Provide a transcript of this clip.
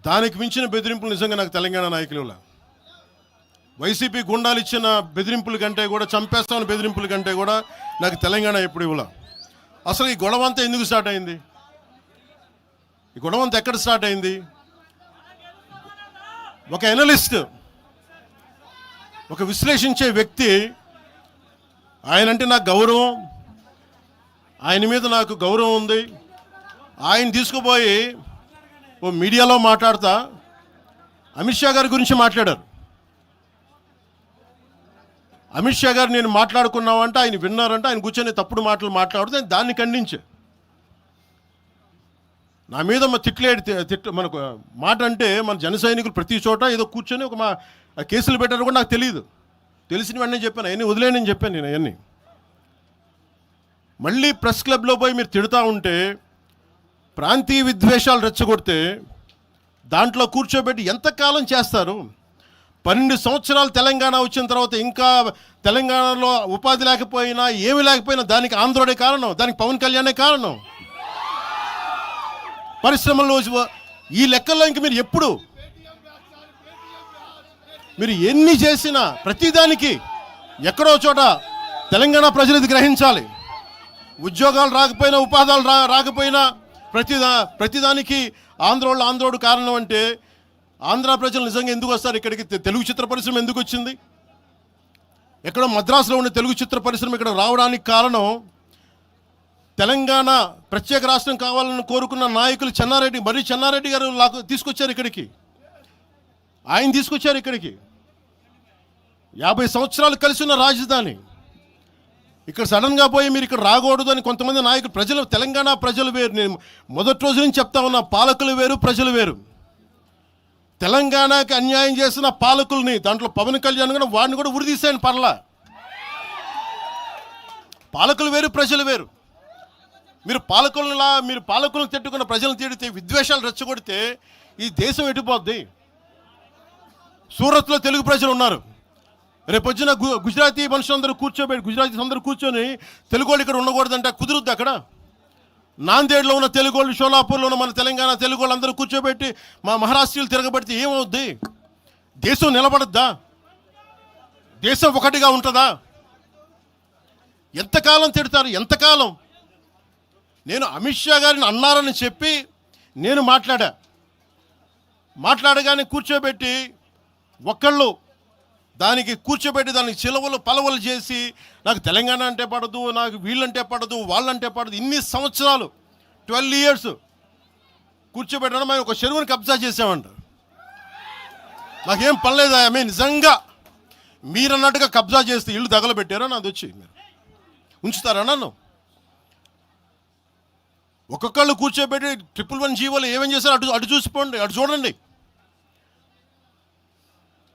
దానికి మించిన బెదిరింపులు నిజంగా నాకు తెలంగాణ నాయకులు వైసీపీ గుండాలు ఇచ్చిన బెదిరింపుల కంటే కూడా, చంపేస్తామని బెదిరింపుల కంటే కూడా నాకు తెలంగాణ ఎప్పుడు ఇవ్వాల. అసలు ఈ గొడవ అంతా ఎందుకు స్టార్ట్ అయింది? ఈ గొడవ అంతా ఎక్కడ స్టార్ట్ అయింది? ఒక ఎనలిస్ట్, ఒక విశ్లేషించే వ్యక్తి, ఆయనంటే నాకు గౌరవం, ఆయన మీద నాకు గౌరవం ఉంది, ఆయన తీసుకుపోయి ఓ మీడియాలో మాట్లాడతా అమిత్ షా గారి గురించి మాట్లాడారు. అమిత్ షా గారు నేను మాట్లాడుకున్నామంటే ఆయన విన్నారంటే ఆయన కూర్చొని తప్పుడు మాటలు మాట్లాడితే దాన్ని ఖండించే. నా మీద మనకు మాట అంటే మన జన సైనికులు ప్రతి చోట ఏదో కూర్చొని ఒక కేసులు పెట్టారు కూడా నాకు తెలియదు. తెలిసిన వెంటనే చెప్పాను, అవన్నీ వదిలేనని చెప్పాను నేను. అవన్నీ మళ్ళీ ప్రెస్ క్లబ్లో పోయి మీరు తిడుతూ ఉంటే, ప్రాంతీయ విద్వేషాలు రెచ్చగొడితే దాంట్లో కూర్చోబెట్టి ఎంతకాలం చేస్తారు? 12 సంవత్సరాలు తెలంగాణ వచ్చిన తర్వాత ఇంకా తెలంగాణలో ఉపాధి లేకపోయినా, ఏమి లేకపోయినా దానికి ఆంధ్రుడే కారణం, దానికి పవన్ కళ్యాణే కారణం. పరిశ్రమల్లో ఈ లెక్కల్లో ఇంక మీరు ఎన్ని చేసినా ప్రతిదానికి ఎక్కడో చోట తెలంగాణ ప్రజలు ఇది గ్రహించాలి. ఉద్యోగాలు రాకపోయినా, ఉపాధాలు రాకపోయినా ప్రతిదానికి ఆంధ్రోడు కారణం అంటే, ఆంధ్ర ప్రజలు నిజంగా ఎందుకు వస్తారు ఇక్కడికి? తెలుగు చిత్ర పరిశ్రమ ఎందుకు వచ్చింది? ఎక్కడో మద్రాసులో ఉన్న తెలుగు చిత్ర పరిశ్రమ ఇక్కడ రావడానికి కారణం తెలంగాణ ప్రత్యేక రాష్ట్రం కావాలని కోరుకున్న నాయకులు చెన్నారెడ్డి గారు తీసుకొచ్చారు ఇక్కడికి. ఆయన తీసుకొచ్చారు ఇక్కడికి. 50 సంవత్సరాలు కలిసి ఉన్న రాజధాని ఇక్కడ సడన్గా పోయి మీరు ఇక్కడ రాకూడదు అని కొంతమంది నాయకులు, తెలంగాణ ప్రజలు వేరు. నేను మొదటి రోజు నుంచి చెప్తా ఉన్నా, పాలకులు వేరు, ప్రజలు వేరు. తెలంగాణకి అన్యాయం చేసిన పాలకుల్ని, దాంట్లో పవన్ కళ్యాణ్ కూడా, వాడిని కూడా ఉరిదీసాను పర్లా. పాలకులు వేరు, ప్రజలు వేరు. మీరు పాలకులను తిట్టుకున్న ప్రజలను తిడితే, విద్వేషాలు రెచ్చగొడితే ఈ దేశం ఎటుపోద్ది? సూరత్లో తెలుగు ప్రజలు ఉన్నారు. రేపొచ్చిన గుజరాతీ మనుషులందరూ గుజరాతీస్ అందరూ కూర్చొని తెలుగు వాళ్ళు ఇక్కడ ఉండకూడదంటే కుదురుద్ది అక్కడ? నాందేడ్లో ఉన్న తెలుగు వాళ్ళు, షోలాపూర్లో ఉన్న మన తెలంగాణ తెలుగు వాళ్ళు అందరూ కూర్చోబెట్టి మా మహారాష్ట్రీయులు తిరగబడితే ఏమవుద్ది? దేశం నిలబడద్దా? దేశం ఒకటిగా ఉంటుందా? ఎంతకాలం తిడతారు? ఎంతకాలం? నేను అమిత్ షా గారిని అన్నారని చెప్పి నేను మాట్లాడగానే కూర్చోబెట్టి ఒక్కళ్ళు దానికి చిలవలు పలవలు చేసి, నాకు తెలంగాణ అంటే పడదు, నాకు వీళ్ళంటే పడదు, వాళ్ళంటే పడదు, ఇన్ని సంవత్సరాలు 12 years కూర్చోబెట్టడం. మేము ఒక చెరువుని కబ్జా చేసామంట. నాకేం పనిలేదా? నిజంగా మీరన్నట్టుగా కబ్జా చేస్తే ఇల్లు తగలబెట్టారా? నాది వచ్చి మీరు ఉంచుతారా నన్ను? ఒక్కొక్కళ్ళు కూర్చోబెట్టి 111 జీవోలు ఏమేం చేశారు అటు చూసిపోండి, అటు చూడండి.